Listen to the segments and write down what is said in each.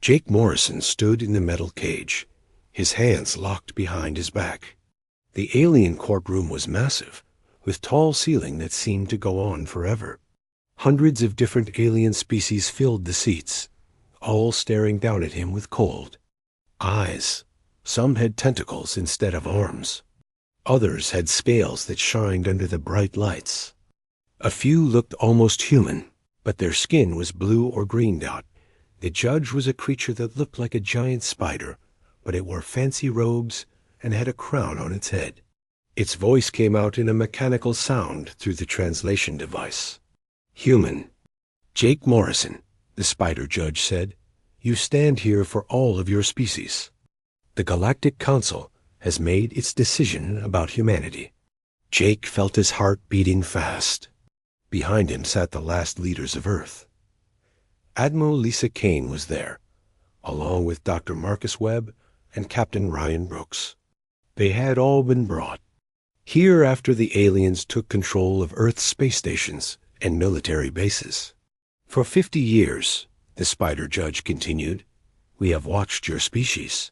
Jake Morrison stood in the metal cage, his hands locked behind his back. The alien courtroom was massive, with tall ceiling that seemed to go on forever. Hundreds of different alien species filled the seats, all staring down at him with cold eyes. Some had tentacles instead of arms. Others had scales that shined under the bright lights. A few looked almost human, but their skin was blue or green dot. The judge was a creature that looked like a giant spider, but it wore fancy robes and had a crown on its head. Its voice came out in a mechanical sound through the translation device. Human. Jake Morrison, the spider judge said, you stand here for all of your species. The Galactic Council has made its decision about humanity. Jake felt his heart beating fast. Behind him sat the last leaders of Earth. Admiral Lisa Kane was there, along with Dr. Marcus Webb and Captain Ryan Brooks. They had all been brought here after the aliens took control of Earth's space stations and military bases. For 50 years, the spider judge continued, we have watched your species.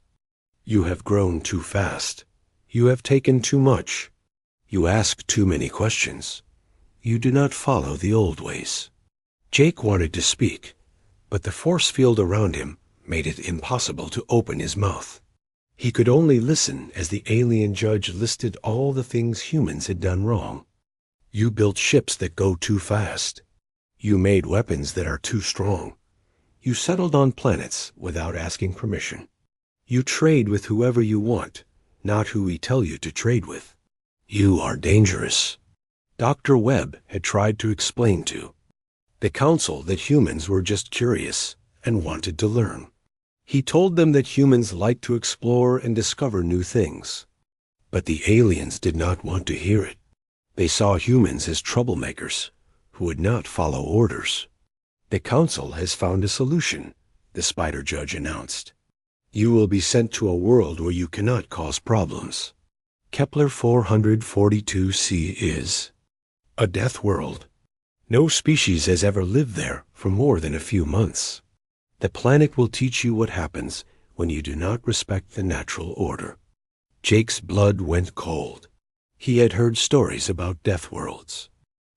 You have grown too fast. You have taken too much. You ask too many questions. You do not follow the old ways. Jake wanted to speak, but the force field around him made it impossible to open his mouth. He could only listen as the alien judge listed all the things humans had done wrong. You built ships that go too fast. You made weapons that are too strong. You settled on planets without asking permission. You trade with whoever you want, not who we tell you to trade with. You are dangerous. Dr. Webb had tried to explain to the council that humans were just curious and wanted to learn. He told them that humans like to explore and discover new things. But the aliens did not want to hear it. They saw humans as troublemakers who would not follow orders. The council has found a solution, the spider judge announced. You will be sent to a world where you cannot cause problems. Kepler 442c is a death world. No species has ever lived there for more than a few months. The planet will teach you what happens when you do not respect the natural order. Jake's blood went cold. He had heard stories about death worlds.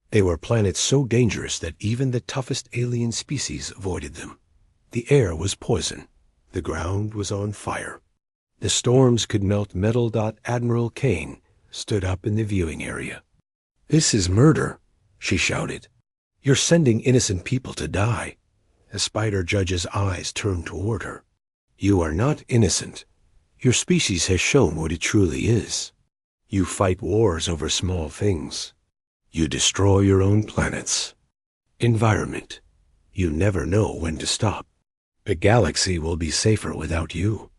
They were planets so dangerous that even the toughest alien species avoided them. The air was poison. The ground was on fire. The storms could melt metal. Admiral Kane stood up in the viewing area. This is murder, she shouted. You're sending innocent people to die. The spider judge's eyes turned toward her. You are not innocent. Your species has shown what it truly is. You fight wars over small things. You destroy your own planets. Environment. You never know when to stop. The galaxy will be safer without you.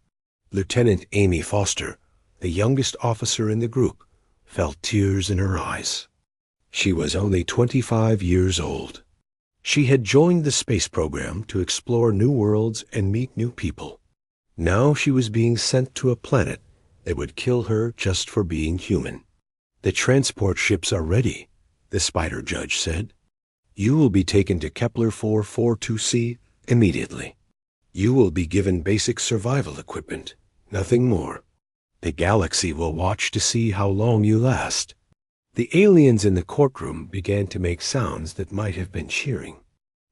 Lieutenant Amy Foster, the youngest officer in the group, felt tears in her eyes. She was only 25 years old. She had joined the space program to explore new worlds and meet new people. Now she was being sent to a planet that would kill her just for being human. The transport ships are ready, the spider judge said. You will be taken to Kepler 442c immediately. You will be given basic survival equipment, nothing more. The galaxy will watch to see how long you last. The aliens in the courtroom began to make sounds that might have been cheering.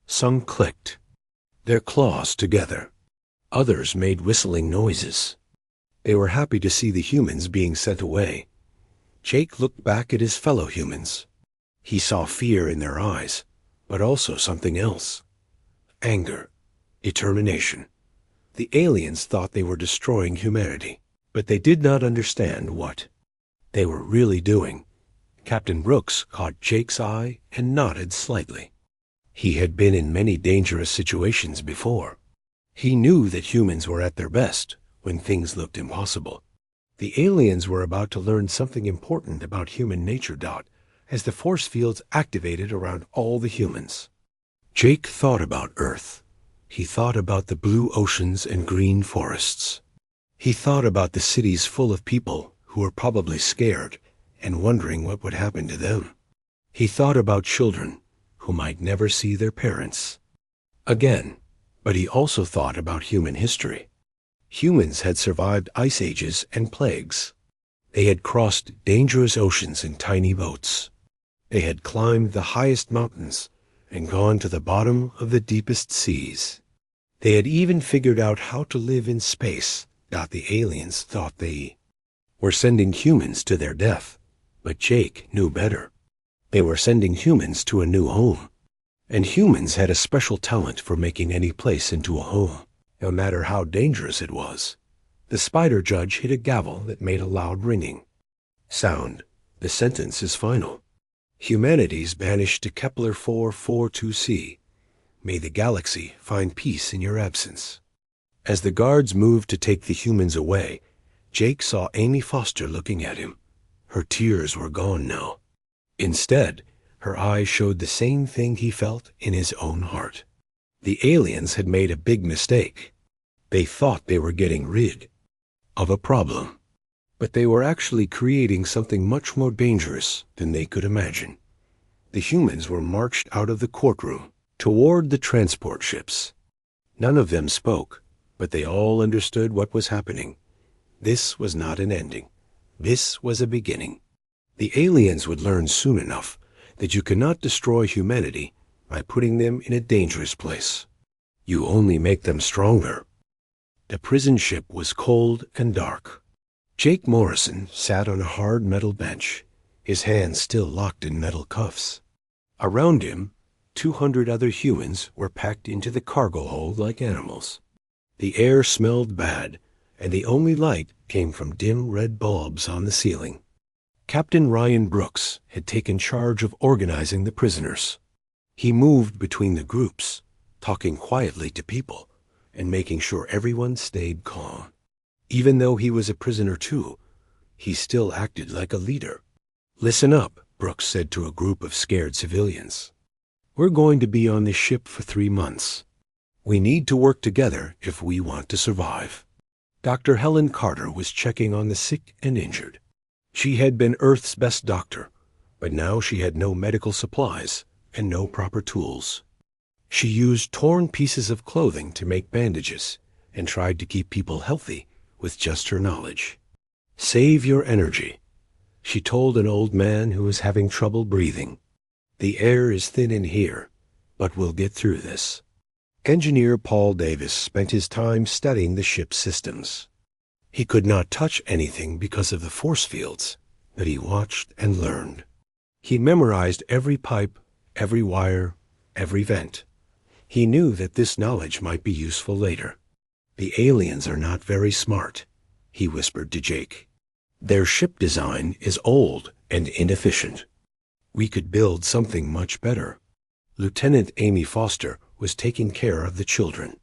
Some clicked, their claws together. Others made whistling noises. They were happy to see the humans being sent away. Jake looked back at his fellow humans. He saw fear in their eyes, but also something else. Anger, determination. The aliens thought they were destroying humanity, but they did not understand what they were really doing. Captain Brooks caught Jake's eye and nodded slightly. He had been in many dangerous situations before. He knew that humans were at their best when things looked impossible. The aliens were about to learn something important about human nature. As the force fields activated around all the humans. Jake thought about Earth. He thought about the blue oceans and green forests. He thought about the cities full of people who were probably scared and wondering what would happen to them. He thought about children who might never see their parents again. But he also thought about human history. Humans had survived ice ages and plagues. They had crossed dangerous oceans in tiny boats. They had climbed the highest mountains and gone to the bottom of the deepest seas. They had even figured out how to live in space. The aliens thought they were sending humans to their death, but Jake knew better. They were sending humans to a new home, and humans had a special talent for making any place into a home, no matter how dangerous it was. The spider judge hit a gavel that made a loud ringing sound. The sentence is final. Humanity's banished to Kepler 442c. May the galaxy find peace in your absence. As the guards moved to take the humans away, Jake saw Amy Foster looking at him. Her tears were gone now. Instead, her eyes showed the same thing he felt in his own heart. The aliens had made a big mistake. They thought they were getting rid of a problem, but they were actually creating something much more dangerous than they could imagine. The humans were marched out of the courtroom toward the transport ships. None of them spoke, but they all understood what was happening. This was not an ending. This was a beginning. The aliens would learn soon enough that you cannot destroy humanity by putting them in a dangerous place. You only make them stronger. The prison ship was cold and dark. Jake Morrison sat on a hard metal bench, his hands still locked in metal cuffs. Around him, 200 other humans were packed into the cargo hold like animals. The air smelled bad, and the only light came from dim red bulbs on the ceiling. Captain Ryan Brooks had taken charge of organizing the prisoners. He moved between the groups, talking quietly to people and making sure everyone stayed calm. Even though he was a prisoner too, he still acted like a leader. "Listen up," Brooks said to a group of scared civilians. "We're going to be on this ship for 3 months. We need to work together if we want to survive." Dr. Helen Carter was checking on the sick and injured. She had been Earth's best doctor, but now she had no medical supplies and no proper tools. She used torn pieces of clothing to make bandages and tried to keep people healthy with just her knowledge. "Save your energy," she told an old man who was having trouble breathing. "The air is thin in here, but we'll get through this." Engineer Paul Davis spent his time studying the ship's systems. He could not touch anything because of the force fields, but he watched and learned. He memorized every pipe, every wire, every vent. He knew that this knowledge might be useful later. "The aliens are not very smart," he whispered to Jake. "Their ship design is old and inefficient. We could build something much better." Lieutenant Amy Foster was taking care of the children.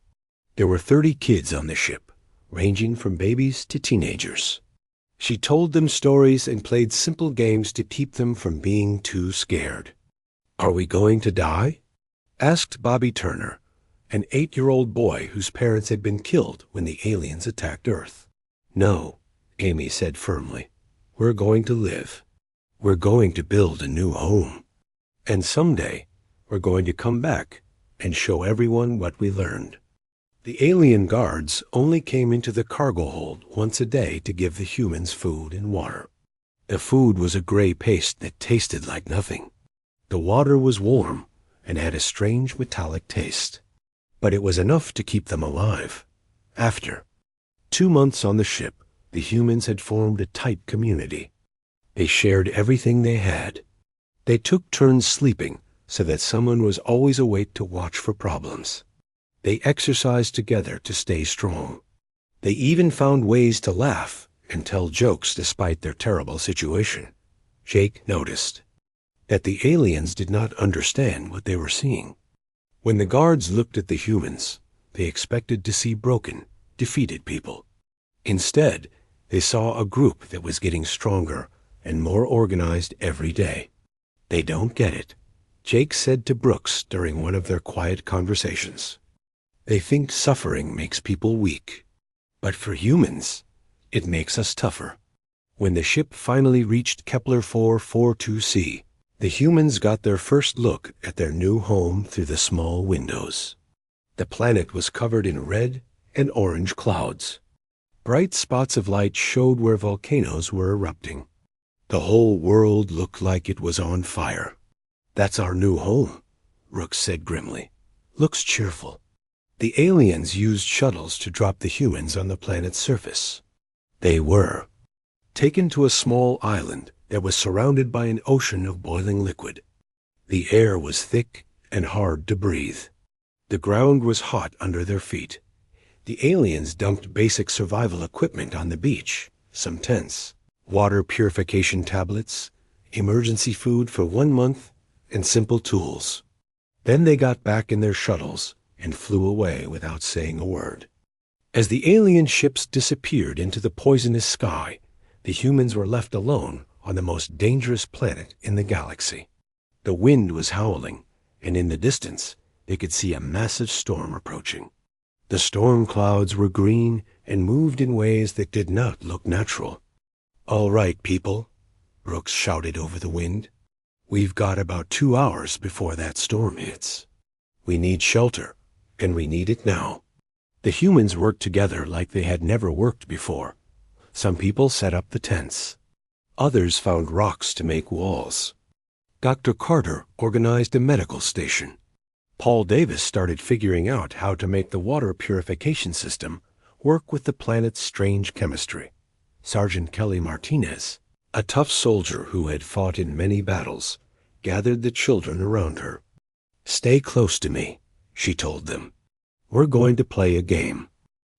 There were 30 kids on the ship, ranging from babies to teenagers. She told them stories and played simple games to keep them from being too scared. "Are we going to die?" asked Bobby Turner, an 8-year-old boy whose parents had been killed when the aliens attacked Earth. "No," Amy said firmly. "We're going to live. We're going to build a new home. And someday, we're going to come back and show everyone what we learned." The alien guards only came into the cargo hold once a day to give the humans food and water. The food was a gray paste that tasted like nothing. The water was warm and had a strange metallic taste. But it was enough to keep them alive. After 2 months on the ship, the humans had formed a tight community. They shared everything they had. They took turns sleeping so that someone was always awake to watch for problems. They exercised together to stay strong. They even found ways to laugh and tell jokes despite their terrible situation. Jake noticed that the aliens did not understand what they were seeing. When the guards looked at the humans, they expected to see broken, defeated people. Instead, they saw a group that was getting stronger and more organized every day. "They don't get it," Jake said to Brooks during one of their quiet conversations. "They think suffering makes people weak. But for humans, it makes us tougher." When the ship finally reached Kepler 442c, the humans got their first look at their new home through the small windows. The planet was covered in red and orange clouds. Bright spots of light showed where volcanoes were erupting. The whole world looked like it was on fire. "That's our new home," Rooks said grimly. "Looks cheerful." The aliens used shuttles to drop the humans on the planet's surface. They were taken to a small island that was surrounded by an ocean of boiling liquid. The air was thick and hard to breathe. The ground was hot under their feet. The aliens dumped basic survival equipment on the beach, some tents, water purification tablets, emergency food for 1 month, and simple tools. Then they got back in their shuttles and flew away without saying a word. As the alien ships disappeared into the poisonous sky, the humans were left alone on the most dangerous planet in the galaxy. The wind was howling, and in the distance they could see a massive storm approaching. The storm clouds were green and moved in ways that did not look natural. "All right, people," Brooks shouted over the wind. "We've got about 2 hours before that storm hits. We need shelter, and we need it now." The humans worked together like they had never worked before. Some people set up the tents. Others found rocks to make walls. Dr. Carter organized a medical station. Paul Davis started figuring out how to make the water purification system work with the planet's strange chemistry. Sergeant Kelly Martinez, a tough soldier who had fought in many battles, gathered the children around her. "Stay close to me," she told them. "We're going to play a game.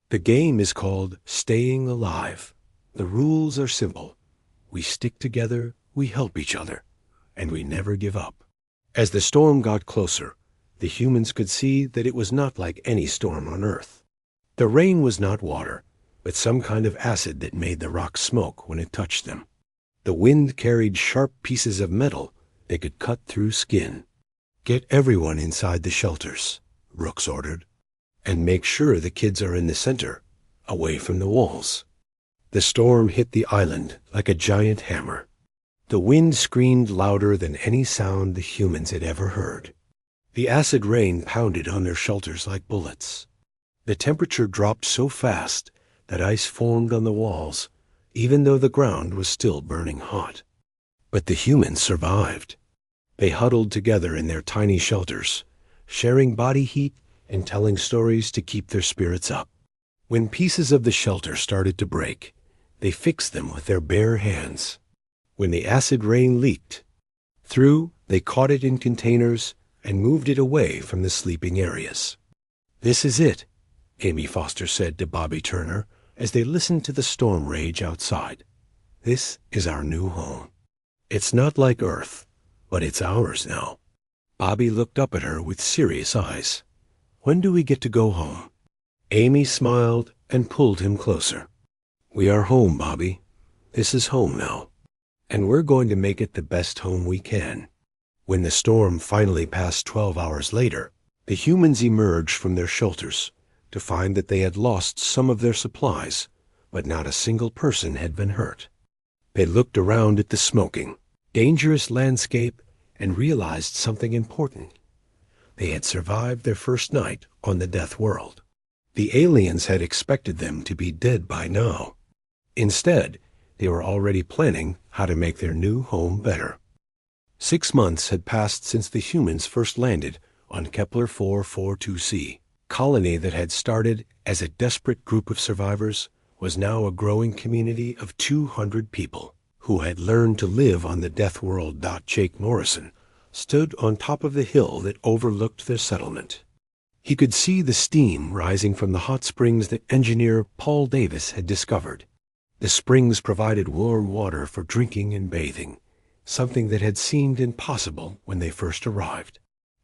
The game is called Staying Alive. The rules are simple. We stick together, we help each other, and we never give up." As the storm got closer, the humans could see that it was not like any storm on Earth. The rain was not water, but some kind of acid that made the rocks smoke when it touched them. The wind carried sharp pieces of metal that could cut through skin. "Get everyone inside the shelters," Rooks ordered, "and make sure the kids are in the center, away from the walls." The storm hit the island like a giant hammer. The wind screamed louder than any sound the humans had ever heard. The acid rain pounded on their shelters like bullets. The temperature dropped so fast that ice formed on the walls, even though the ground was still burning hot. But the humans survived. They huddled together in their tiny shelters, sharing body heat and telling stories to keep their spirits up. When pieces of the shelter started to break, they fixed them with their bare hands. When the acid rain leaked through, they caught it in containers and moved it away from the sleeping areas. "This is it," Amy Foster said to Bobby Turner as they listened to the storm rage outside. "This is our new home. It's not like Earth, but it's ours now." Bobby looked up at her with serious eyes. "When do we get to go home?" Amy smiled and pulled him closer. "We are home, Bobby. This is home now. And we're going to make it the best home we can." When the storm finally passed 12 hours later, the humans emerged from their shelters to find that they had lost some of their supplies, but not a single person had been hurt. They looked around at the smoking, dangerous landscape and realized something important. They had survived their first night on the Deathworld. The aliens had expected them to be dead by now. Instead, they were already planning how to make their new home better. 6 months had passed since the humans first landed on Kepler 442c. Colony that had started as a desperate group of survivors was now a growing community of 200 people who had learned to live on the Deathworld. Jake Morrison stood on top of the hill that overlooked their settlement. He could see the steam rising from the hot springs that engineer Paul Davis had discovered. The springs provided warm water for drinking and bathing, something that had seemed impossible when they first arrived.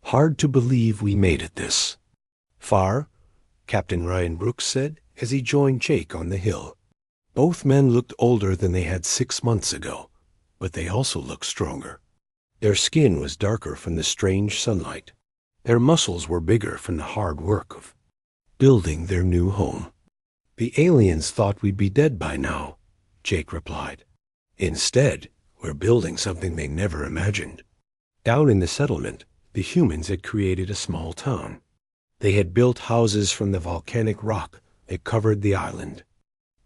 "Hard to believe we made it this far," Captain Ryan Brooks said as he joined Jake on the hill. Both men looked older than they had 6 months ago, but they also looked stronger. Their skin was darker from the strange sunlight. Their muscles were bigger from the hard work of building their new home. "The aliens thought we'd be dead by now," Jake replied. "Instead, we're building something they never imagined." Down in the settlement, the humans had created a small town. They had built houses from the volcanic rock that covered the island.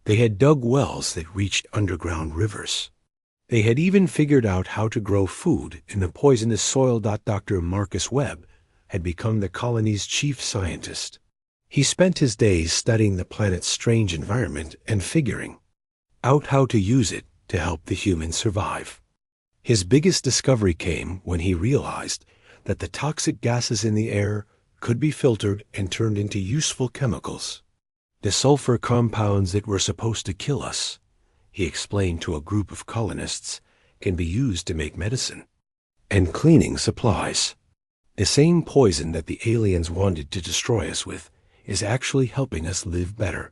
They had dug wells that reached underground rivers. They had even figured out how to grow food in the poisonous soil. Dr. Marcus Webb had become the colony's chief scientist. He spent his days studying the planet's strange environment and figuring out how to use it to help the humans survive. His biggest discovery came when he realized that the toxic gases in the air could be filtered and turned into useful chemicals. The sulfur compounds that were supposed to kill us, he explained to a group of colonists, can be used to make medicine and cleaning supplies. The same poison that the aliens wanted to destroy us with is actually helping us live better.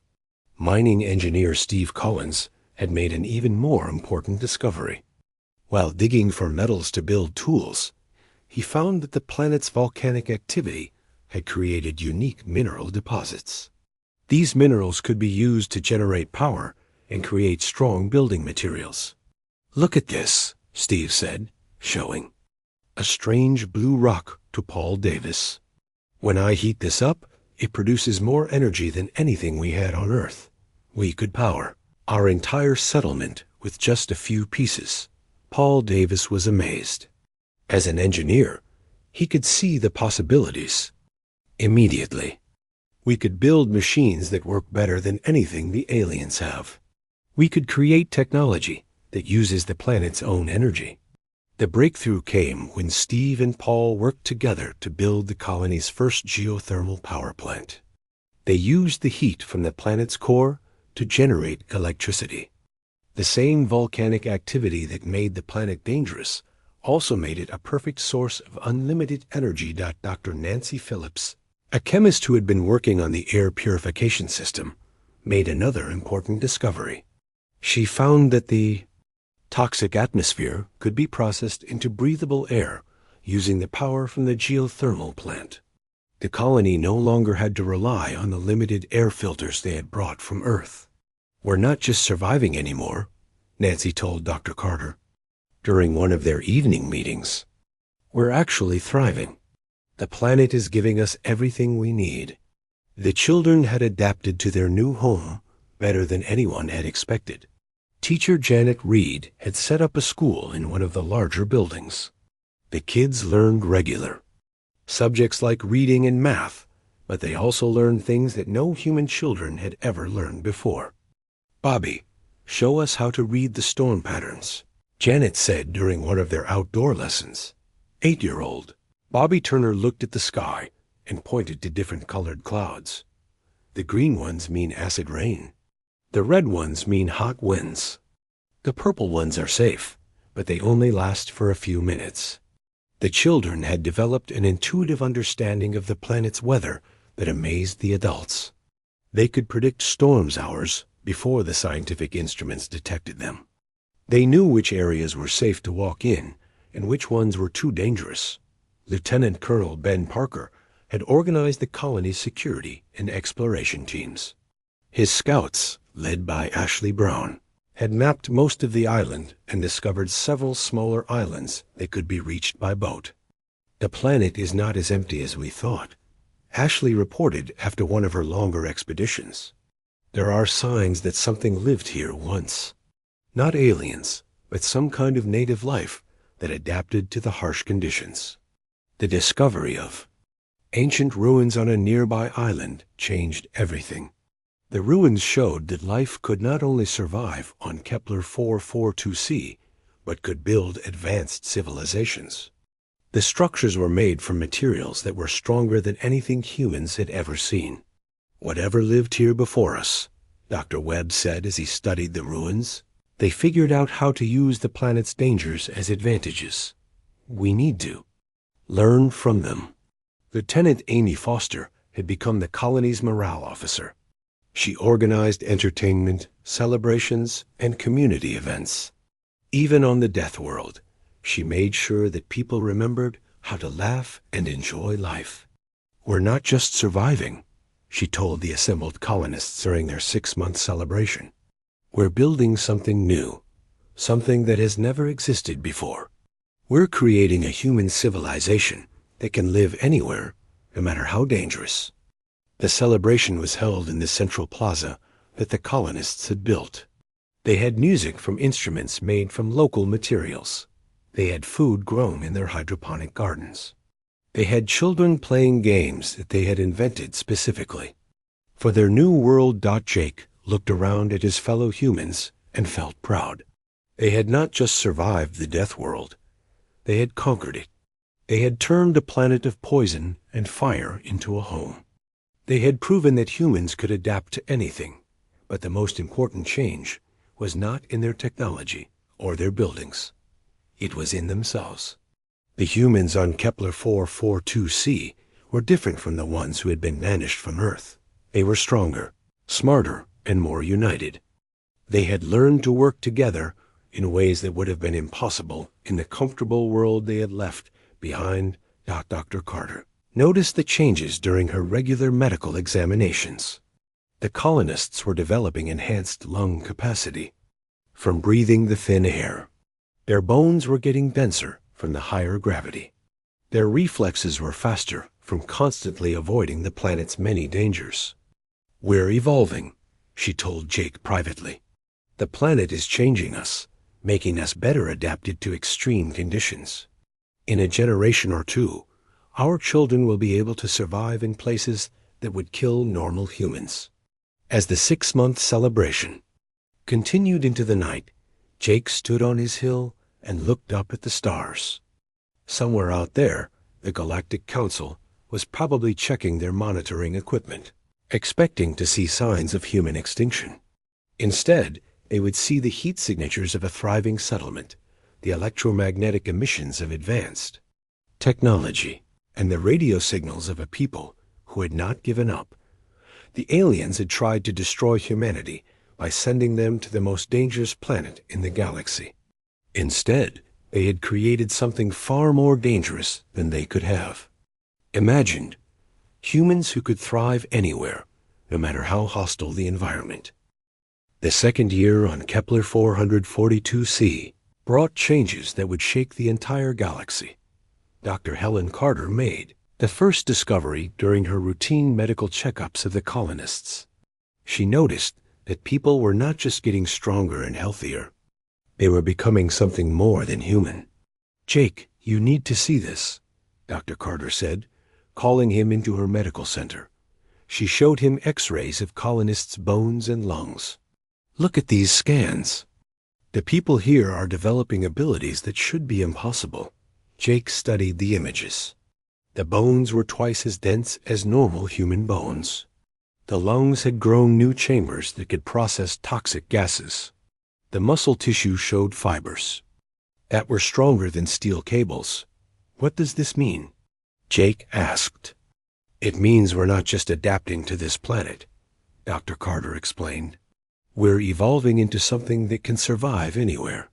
Mining engineer Steve Collins had made an even more important discovery. While digging for metals to build tools, he found that the planet's volcanic activity had created unique mineral deposits. These minerals could be used to generate power and create strong building materials. "Look at this," Steve said, showing a strange blue rock to Paul Davis. "When I heat this up, it produces more energy than anything we had on Earth. We could power our entire settlement with just a few pieces." Paul Davis was amazed. As an engineer, he could see the possibilities. Immediately, we could build machines that work better than anything the aliens have. We could create technology that uses the planet's own energy. The breakthrough came when Steve and Paul worked together to build the colony's first geothermal power plant. They used the heat from the planet's core to generate electricity. The same volcanic activity that made the planet dangerous also made it a perfect source of unlimited energy. Dr. Nancy Phillips, a chemist who had been working on the air purification system, made another important discovery. She found that the toxic atmosphere could be processed into breathable air using the power from the geothermal plant. The colony no longer had to rely on the limited air filters they had brought from Earth. "We're not just surviving anymore," Nancy told Dr. Carter during one of their evening meetings. "We're actually thriving. The planet is giving us everything we need." The children had adapted to their new home better than anyone had expected. Teacher Janet Reed had set up a school in one of the larger buildings. The kids learned regular subjects like reading and math, but they also learned things that no human children had ever learned before. "Bobby, show us how to read the storm patterns," Janet said during one of their outdoor lessons. 8-year-old Bobby Turner looked at the sky and pointed to different colored clouds. "The green ones mean acid rain. The red ones mean hot winds. The purple ones are safe, but they only last for a few minutes." The children had developed an intuitive understanding of the planet's weather that amazed the adults. They could predict storms hours before the scientific instruments detected them. They knew which areas were safe to walk in and which ones were too dangerous. Lieutenant Colonel Ben Parker had organized the colony's security and exploration teams. His scouts, led by Ashley Brown, had mapped most of the island and discovered several smaller islands that could be reached by boat. "The planet is not as empty as we thought," Ashley reported after one of her longer expeditions. "There are signs that something lived here once. Not aliens, but some kind of native life that adapted to the harsh conditions." The discovery of ancient ruins on a nearby island changed everything. The ruins showed that life could not only survive on Kepler 442c, but could build advanced civilizations. The structures were made from materials that were stronger than anything humans had ever seen. "Whatever lived here before us," Dr. Webb said as he studied the ruins, "they figured out how to use the planet's dangers as advantages. We need to learn from them." Lieutenant Amy Foster had become the colony's morale officer. She organized entertainment, celebrations, and community events. Even on the Deathworld, she made sure that people remembered how to laugh and enjoy life. "We're not just surviving," she told the assembled colonists during their 6-month celebration. "We're building something new, something that has never existed before. We're creating a human civilization that can live anywhere, no matter how dangerous." The celebration was held in the central plaza that the colonists had built. They had music from instruments made from local materials. They had food grown in their hydroponic gardens. They had children playing games that they had invented specifically for their new world. Jake looked around at his fellow humans and felt proud. They had not just survived the Deathworld. They had conquered it. They had turned a planet of poison and fire into a home. They had proven that humans could adapt to anything, but the most important change was not in their technology or their buildings. It was in themselves. The humans on Kepler 442c were different from the ones who had been banished from Earth. They were stronger, smarter, and more united. They had learned to work together in ways that would have been impossible in the comfortable world they had left behind. Dr. Carter noticed the changes during her regular medical examinations. The colonists were developing enhanced lung capacity from breathing the thin air. Their bones were getting denser from the higher gravity. Their reflexes were faster from constantly avoiding the planet's many dangers. "We're evolving," she told Jake privately. "The planet is changing us, making us better adapted to extreme conditions. In a generation or two, our children will be able to survive in places that would kill normal humans." As the 6-month celebration continued into the night, Jake stood on his hill and looked up at the stars. Somewhere out there, the Galactic Council was probably checking their monitoring equipment, expecting to see signs of human extinction. Instead, they would see the heat signatures of a thriving settlement, the electromagnetic emissions of advanced technology, and the radio signals of a people who had not given up. The aliens had tried to destroy humanity by sending them to the most dangerous planet in the galaxy. Instead, they had created something far more dangerous than they could have imagined. Humans who could thrive anywhere, no matter how hostile the environment. The second year on Kepler 442c brought changes that would shake the entire galaxy. Dr. Helen Carter made the first discovery during her routine medical checkups of the colonists. She noticed that people were not just getting stronger and healthier. They were becoming something more than human. "Jake, you need to see this," Dr. Carter said, calling him into her medical center. She showed him X-rays of colonists' bones and lungs. "Look at these scans. The people here are developing abilities that should be impossible." Jake studied the images. The bones were twice as dense as normal human bones. The lungs had grown new chambers that could process toxic gases. The muscle tissue showed fibers that were stronger than steel cables. "What does this mean?" Jake asked. "It means we're not just adapting to this planet," Dr. Carter explained. "We're evolving into something that can survive anywhere.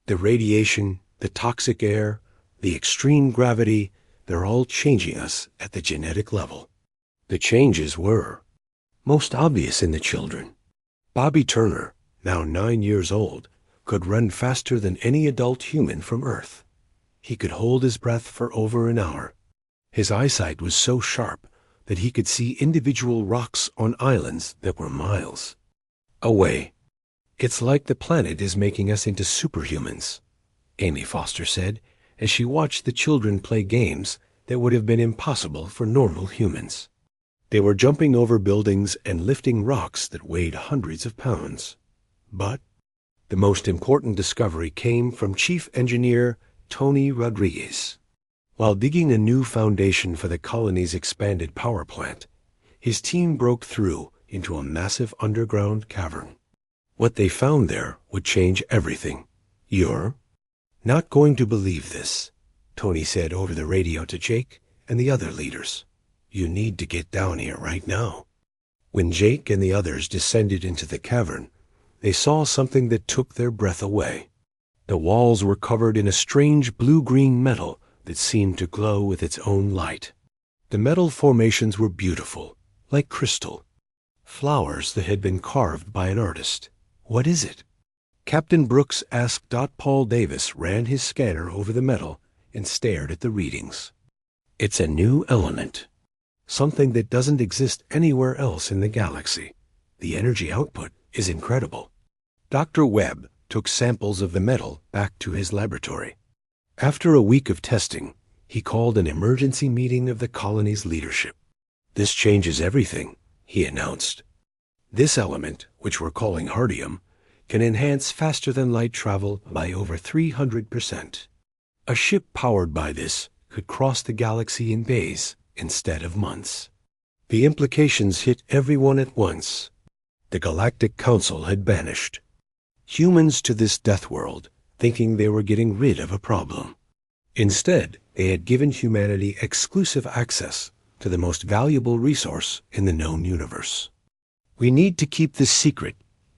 The radiation, the toxic air, the extreme gravity, they're all changing us at the genetic level." The changes were most obvious in the children. Bobby Turner, now 9 years old, could run faster than any adult human from Earth. He could hold his breath for over an hour. His eyesight was so sharp that he could see individual rocks on islands that were miles away. "It's like the planet is making us into superhumans," Amy Foster said, as she watched the children play games that would have been impossible for normal humans. They were jumping over buildings and lifting rocks that weighed hundreds of pounds. But the most important discovery came from Chief Engineer Tony Rodriguez. While digging a new foundation for the colony's expanded power plant, his team broke through into a massive underground cavern. What they found there would change everything. "You're not going to believe this," Tony said over the radio to Jake and the other leaders. "You need to get down here right now." When Jake and the others descended into the cavern, they saw something that took their breath away. The walls were covered in a strange blue-green metal that seemed to glow with its own light. The metal formations were beautiful, like crystal. Flowers that had been carved by an artist. "What is it?" Captain Brooks asked. Paul Davis ran his scanner over the metal and stared at the readings. "It's a new element. something that doesn't exist anywhere else in the galaxy. The energy output is incredible. Dr. Webb took samples of the metal back to his laboratory. After a week of testing, he called an emergency meeting of the colony's leadership. "This changes everything," he announced. "This element, which we're calling hardium, can enhance faster-than-light travel by over 300%. A ship powered by this could cross the galaxy in days instead of months." The implications hit everyone at once. The Galactic Council had banished humans to this Deathworld, thinking they were getting rid of a problem. Instead, they had given humanity exclusive access to the most valuable resource in the known universe. "We need to keep this secret,"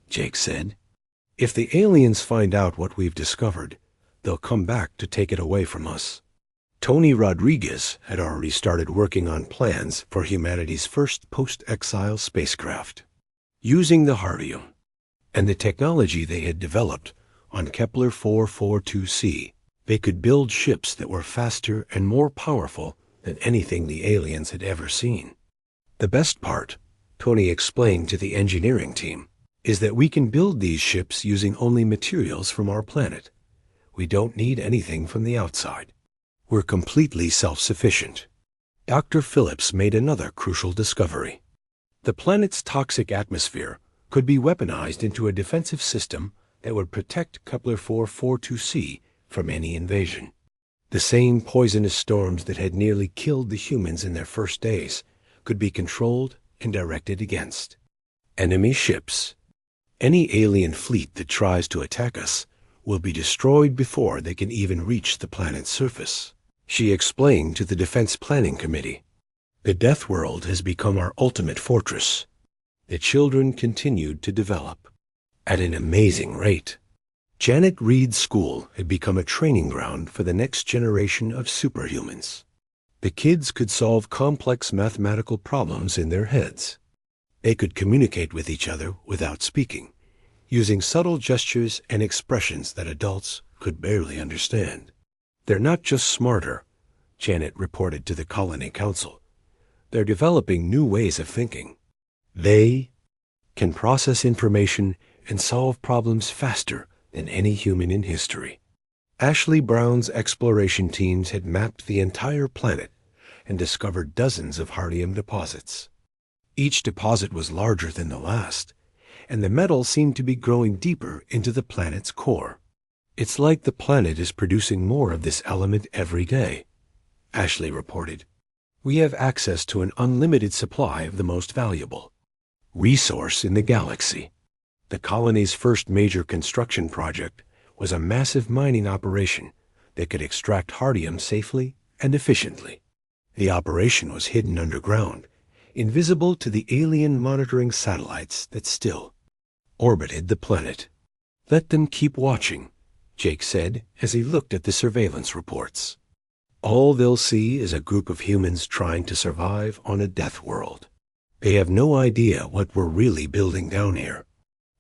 Jake said. "If the aliens find out what we've discovered, they'll come back to take it away from us." Tony Rodriguez had already started working on plans for humanity's first post-exile spacecraft. Using the hardium and the technology they had developed on Kepler 442c, they could build ships that were faster and more powerful than anything the aliens had ever seen. "The best part," Tony explained to the engineering team, "is that we can build these ships using only materials from our planet. We don't need anything from the outside. We're completely self-sufficient." Dr. Phillips made another crucial discovery. The planet's toxic atmosphere could be weaponized into a defensive system that would protect Kepler 442c from any invasion. The same poisonous storms that had nearly killed the humans in their first days could be controlled and directed against enemy ships. Any alien fleet that tries to attack us will be destroyed before they can even reach the planet's surface, she explained to the Defense Planning Committee. "The Deathworld has become our ultimate fortress." The children continued to develop at an amazing rate. Janet Reed School had become a training ground for the next generation of superhumans. The kids could solve complex mathematical problems in their heads. They could communicate with each other without speaking, using subtle gestures and expressions that adults could barely understand. "They're not just smarter," Janet reported to the Colony Council. "They're developing new ways of thinking. They can process information and solve problems faster than any human in history." Ashley Brown's exploration teams had mapped the entire planet and discovered dozens of hardium deposits. Each deposit was larger than the last, and the metal seemed to be growing deeper into the planet's core. "It's like the planet is producing more of this element every day," Ashley reported. "We have access to an unlimited supply of the most valuable resource in the galaxy." The colony's first major construction project was a massive mining operation that could extract hardium safely and efficiently. The operation was hidden underground, invisible to the alien monitoring satellites that still orbited the planet. "Let them keep watching," Jake said as he looked at the surveillance reports. "All they'll see is a group of humans trying to survive on a death world. They have no idea what we're really building down here."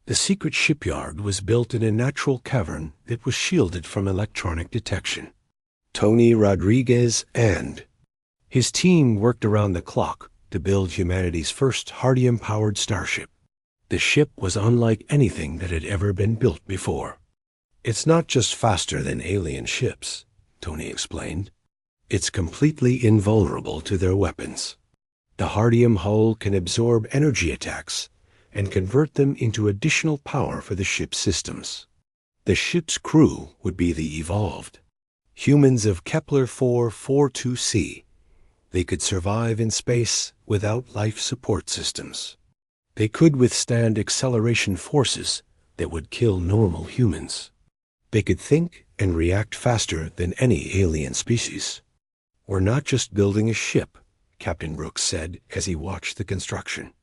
The secret shipyard was built in a natural cavern that was shielded from electronic detection. Tony Rodriguez and his team worked around the clock to build humanity's first hardium-powered starship. The ship was unlike anything that had ever been built before. "It's not just faster than alien ships," Tony explained. "It's completely invulnerable to their weapons. The hardium hull can absorb energy attacks and convert them into additional power for the ship's systems. The ship's crew would be the evolved humans of Kepler 442c. They could survive in space without life support systems. They could withstand acceleration forces that would kill normal humans. They could think and react faster than any alien species." "We're not just building a ship," Captain Brooks said as he watched the construction.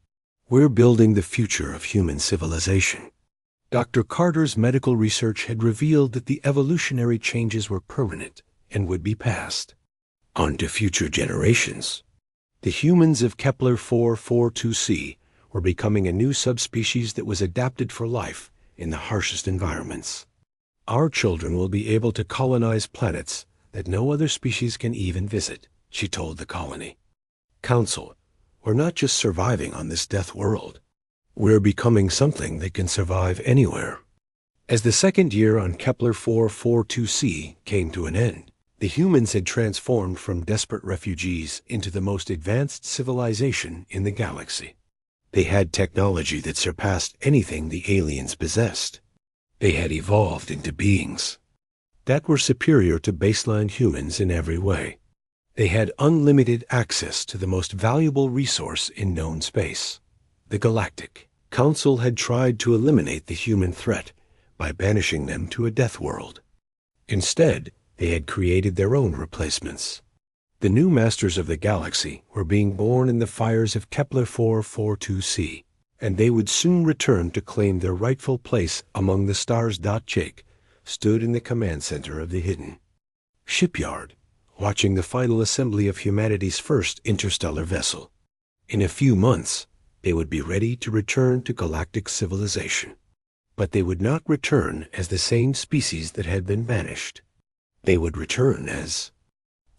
"We're building the future of human civilization." Dr. Carter's medical research had revealed that the evolutionary changes were permanent and would be passed on to future generations. The humans of Kepler 442c were becoming a new subspecies that was adapted for life in the harshest environments. "Our children will be able to colonize planets that no other species can even visit," she told the colony. Council, we're not just surviving on this death world. We're becoming something that can survive anywhere. As the second year on Kepler 442c came to an end, the humans had transformed from desperate refugees into the most advanced civilization in the galaxy. They had technology that surpassed anything the aliens possessed. They had evolved into beings that were superior to baseline humans in every way. They had unlimited access to the most valuable resource in known space. The Galactic Council had tried to eliminate the human threat by banishing them to a death world. Instead, they had created their own replacements. The new masters of the galaxy were being born in the fires of Kepler 442c, and they would soon return to claim their rightful place among the stars. Jake stood in the command center of the hidden shipyard, watching the final assembly of humanity's first interstellar vessel. In a few months, they would be ready to return to galactic civilization. But they would not return as the same species that had been banished. They would return as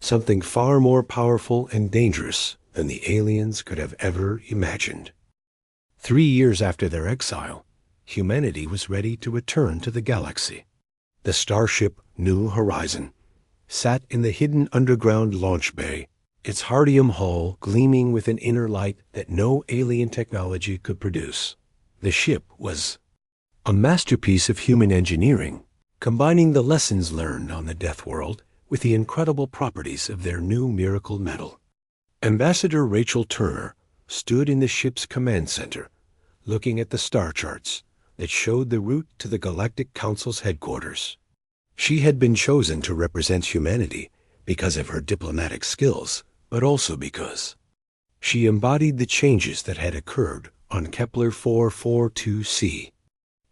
something far more powerful and dangerous than the aliens could have ever imagined. 3 years after their exile, humanity was ready to return to the galaxy. The starship New Horizon sat in the hidden underground launch bay, its hardium hull gleaming with an inner light that no alien technology could produce. The ship was a masterpiece of human engineering, combining the lessons learned on the Death World with the incredible properties of their new miracle metal. Ambassador Rachel Turner stood in the ship's command center, looking at the star charts that showed the route to the Galactic Council's headquarters. She had been chosen to represent humanity because of her diplomatic skills, but also because she embodied the changes that had occurred on Kepler 442c.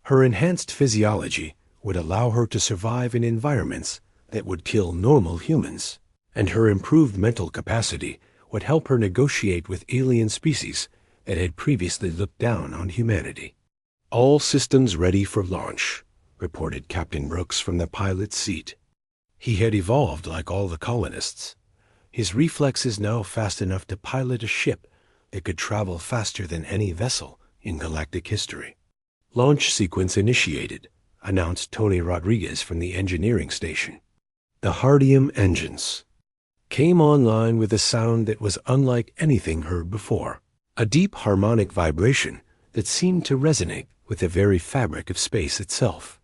Her enhanced physiology would allow her to survive in environments that would kill normal humans, and her improved mental capacity would help her negotiate with alien species that had previously looked down on humanity. "All systems ready for launch," reported Captain Brooks from the pilot's seat. He had evolved like all the colonists. His reflexes now fast enough to pilot a ship that could travel faster than any vessel in galactic history. "Launch sequence initiated," announced Tony Rodriguez from the engineering station. The hardium engines came online with a sound that was unlike anything heard before, a deep harmonic vibration that seemed to resonate with the very fabric of space itself.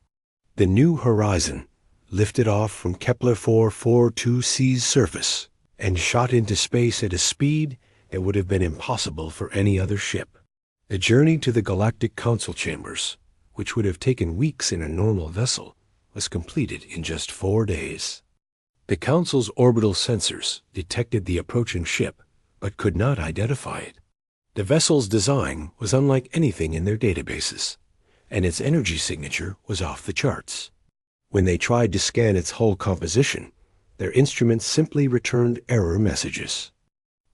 The New Horizon lifted off from Kepler 442c's surface and shot into space at a speed that would have been impossible for any other ship. The journey to the Galactic Council chambers, which would have taken weeks in a normal vessel, was completed in just 4 days. The Council's orbital sensors detected the approaching ship, but could not identify it. The vessel's design was unlike anything in their databases, and its energy signature was off the charts. When they tried to scan its hull composition, their instruments simply returned error messages.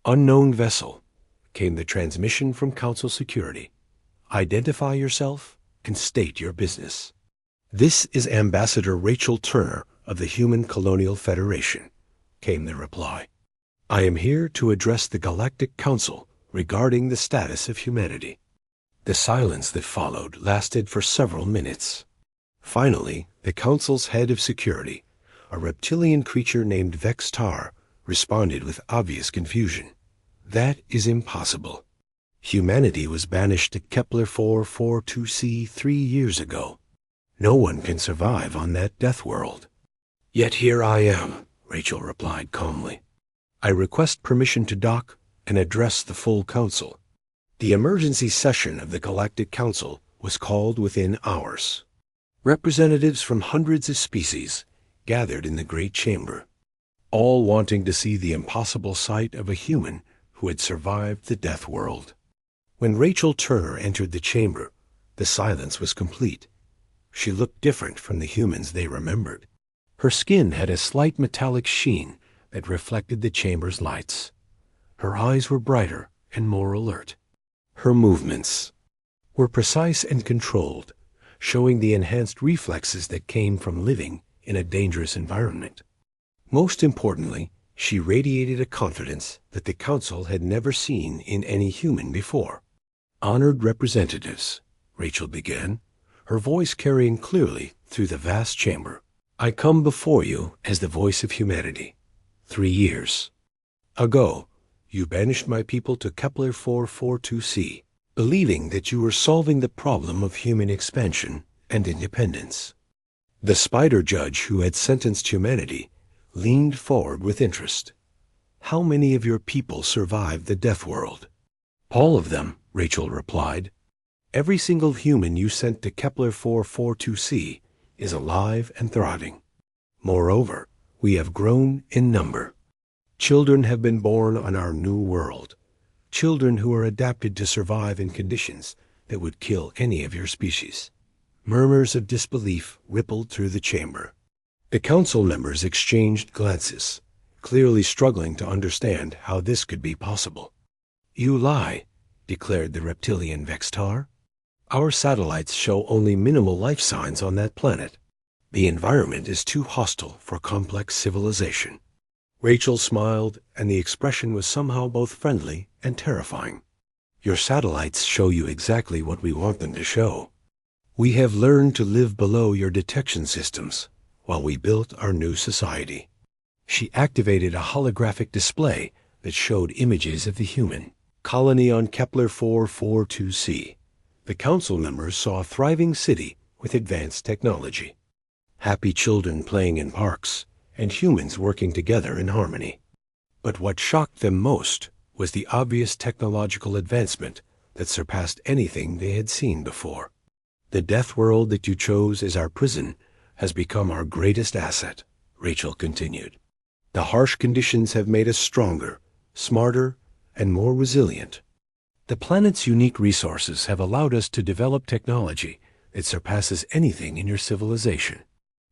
"Unknown vessel," came the transmission from Council security. "Identify yourself and state your business." "This is Ambassador Rachel Turner of the Human Colonial Federation," came the reply. "I am here to address the Galactic Council regarding the status of humanity." The silence that followed lasted for several minutes. Finally, the Council's head of security, a reptilian creature named Vex Tar, responded with obvious confusion. "That is impossible. Humanity was banished to Kepler 442c 3 years ago. No one can survive on that death world." "Yet here I am," Rachel replied calmly. "I request permission to dock and address the full council." The emergency session of the Galactic Council was called within hours. Representatives from hundreds of species gathered in the great chamber, all wanting to see the impossible sight of a human who had survived the death world. When Rachel Turner entered the chamber, the silence was complete. She looked different from the humans they remembered. Her skin had a slight metallic sheen that reflected the chamber's lights. Her eyes were brighter and more alert. Her movements were precise and controlled, showing the enhanced reflexes that came from living in a dangerous environment. Most importantly, She radiated a confidence that the council had never seen in any human before. "Honored representatives," Rachel began, her voice carrying clearly through the vast chamber, "I come before you as the voice of humanity. 3 years ago, you banished my people to Kepler 442c, believing that you were solving the problem of human expansion and independence." The spider judge who had sentenced humanity leaned forward with interest. "How many of your people survived the Deathworld?" "All of them," Rachel replied. "Every single human you sent to Kepler 442c is alive and thriving. Moreover, we have grown in number. Children have been born on our new world, children who are adapted to survive in conditions that would kill any of your species." Murmurs of disbelief rippled through the chamber. The council members exchanged glances, clearly struggling to understand how this could be possible. "You lie," declared the reptilian Vextar. "Our satellites show only minimal life signs on that planet. The environment is too hostile for complex civilization." Rachel smiled, and the expression was somehow both friendly and terrifying. "Your satellites show you exactly what we want them to show. We have learned to live below your detection systems while we built our new society." She activated a holographic display that showed images of the human colony on Kepler 442c. The council members saw a thriving city with advanced technology, happy children playing in parks, and humans working together in harmony. But what shocked them most was the obvious technological advancement that surpassed anything they had seen before. "The death world that you chose as our prison has become our greatest asset," Rachel continued. "The harsh conditions have made us stronger, smarter, and more resilient. The planet's unique resources have allowed us to develop technology that surpasses anything in your civilization."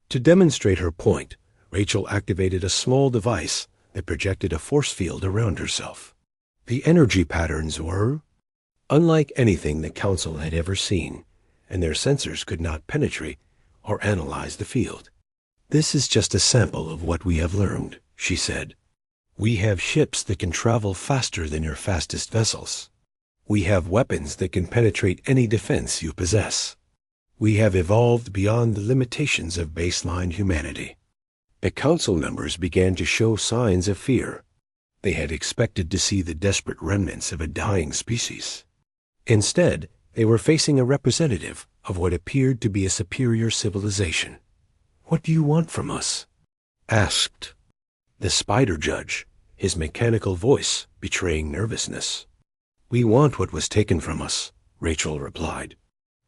To demonstrate her point, Rachel activated a small device that projected a force field around herself. The energy patterns were unlike anything the council had ever seen, and their sensors could not penetrate or analyze the field. "This is just a sample of what we have learned," she said. "We have ships that can travel faster than your fastest vessels. We have weapons that can penetrate any defense you possess. We have evolved beyond the limitations of baseline humanity." The council members began to show signs of fear. They had expected to see the desperate remnants of a dying species. Instead, they were facing a representative of what appeared to be a superior civilization. "What do you want from us?" asked the spider judge, his mechanical voice betraying nervousness. "We want what was taken from us," Rachel replied.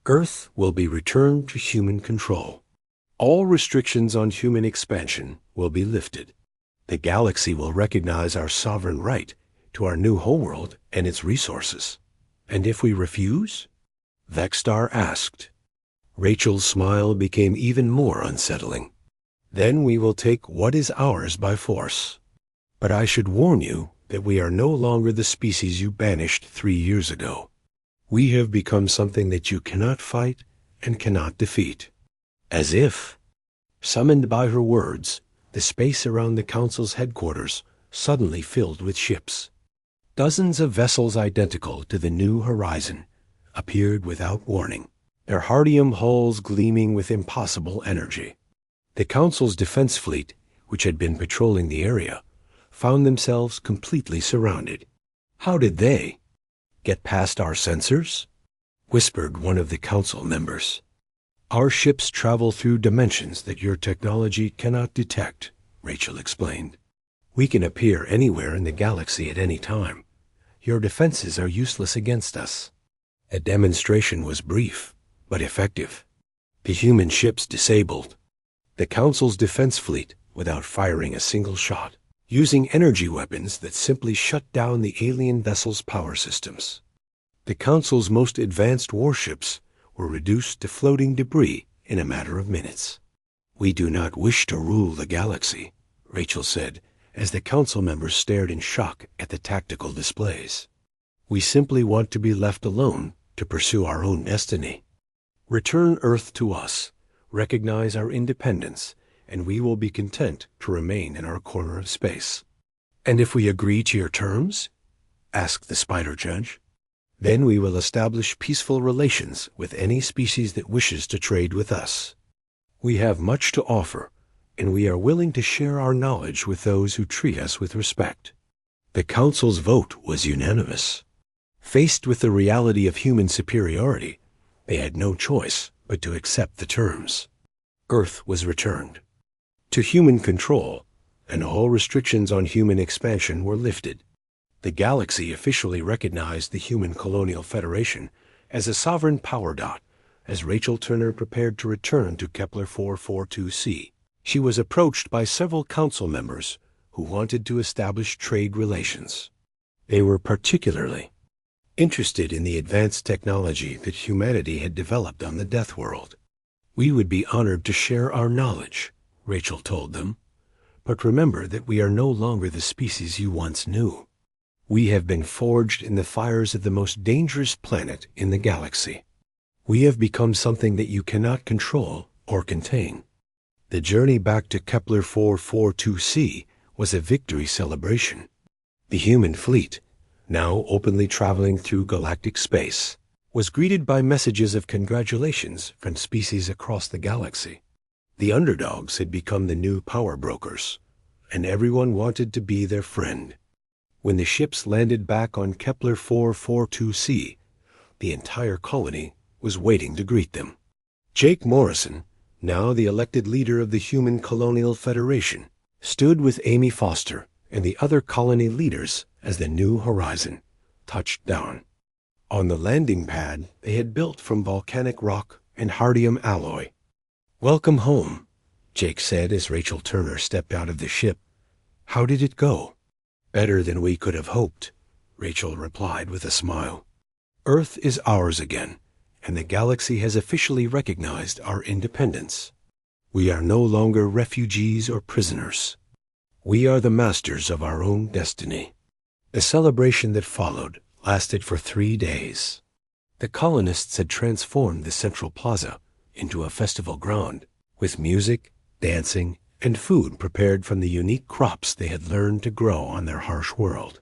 "Earth will be returned to human control. All restrictions on human expansion will be lifted. The galaxy will recognize our sovereign right to our new homeworld and its resources." "And if we refuse?" Vextar asked. Rachel's smile became even more unsettling. "Then we will take what is ours by force. But I should warn you that we are no longer the species you banished 3 years ago. We have become something that you cannot fight and cannot defeat." As if summoned by her words, the space around the council's headquarters suddenly filled with ships. Dozens of vessels identical to the New Horizon appeared without warning, their hardium hulls gleaming with impossible energy. The council's defense fleet, which had been patrolling the area, found themselves completely surrounded. "How did they get past our sensors?" whispered one of the council members. "Our ships travel through dimensions that your technology cannot detect," Rachel explained. "We can appear anywhere in the galaxy at any time. Your defenses are useless against us." A demonstration was brief, but effective. The human ships disabled the Council's defense fleet without firing a single shot, using energy weapons that simply shut down the alien vessel's power systems. The Council's most advanced warships were reduced to floating debris in a matter of minutes. "We do not wish to rule the galaxy," Rachel said, as the Council members stared in shock at the tactical displays. "We simply want to be left alone to pursue our own destiny. Return Earth to us, recognize our independence, and we will be content to remain in our corner of space." "And if we agree to your terms?" asked the spider judge. "Then we will establish peaceful relations with any species that wishes to trade with us. We have much to offer, and we are willing to share our knowledge with those who treat us with respect." The council's vote was unanimous. Faced with the reality of human superiority, they had no choice but to accept the terms. Earth was returned to human control, and all restrictions on human expansion were lifted. The galaxy officially recognized the Human Colonial Federation as a sovereign power dot as Rachel Turner prepared to return to Kepler 442c. She was approached by several council members who wanted to establish trade relations. They were particularly interested in the advanced technology that humanity had developed on the Deathworld. "We would be honored to share our knowledge," Rachel told them. "But remember that we are no longer the species you once knew. We have been forged in the fires of the most dangerous planet in the galaxy. We have become something that you cannot control or contain." The journey back to Kepler 442c was a victory celebration. The human fleet, now openly traveling through galactic space, was greeted by messages of congratulations from species across the galaxy. The underdogs had become the new power brokers, and everyone wanted to be their friend. When the ships landed back on Kepler 442c, the entire colony was waiting to greet them. Jake Morrison, now the elected leader of the Human Colonial Federation, stood with Amy Foster and the other colony leaders as the New Horizon touched down. On the landing pad they had built from volcanic rock and hardium alloy. "Welcome home," Jake said as Rachel Turner stepped out of the ship. "How did it go?" "Better than we could have hoped," Rachel replied with a smile. "Earth is ours again, and the galaxy has officially recognized our independence. We are no longer refugees or prisoners. We are the masters of our own destiny." The celebration that followed lasted for 3 days. The colonists had transformed the central plaza into a festival ground, with music, dancing, and food prepared from the unique crops they had learned to grow on their harsh world.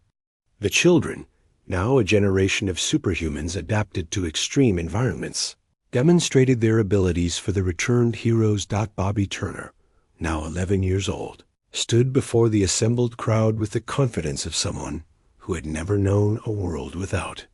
The children, now a generation of superhumans adapted to extreme environments, demonstrated their abilities for the returned heroes. Bobby Turner, now 11 years old, stood before the assembled crowd with the confidence of someone who had never known a world without.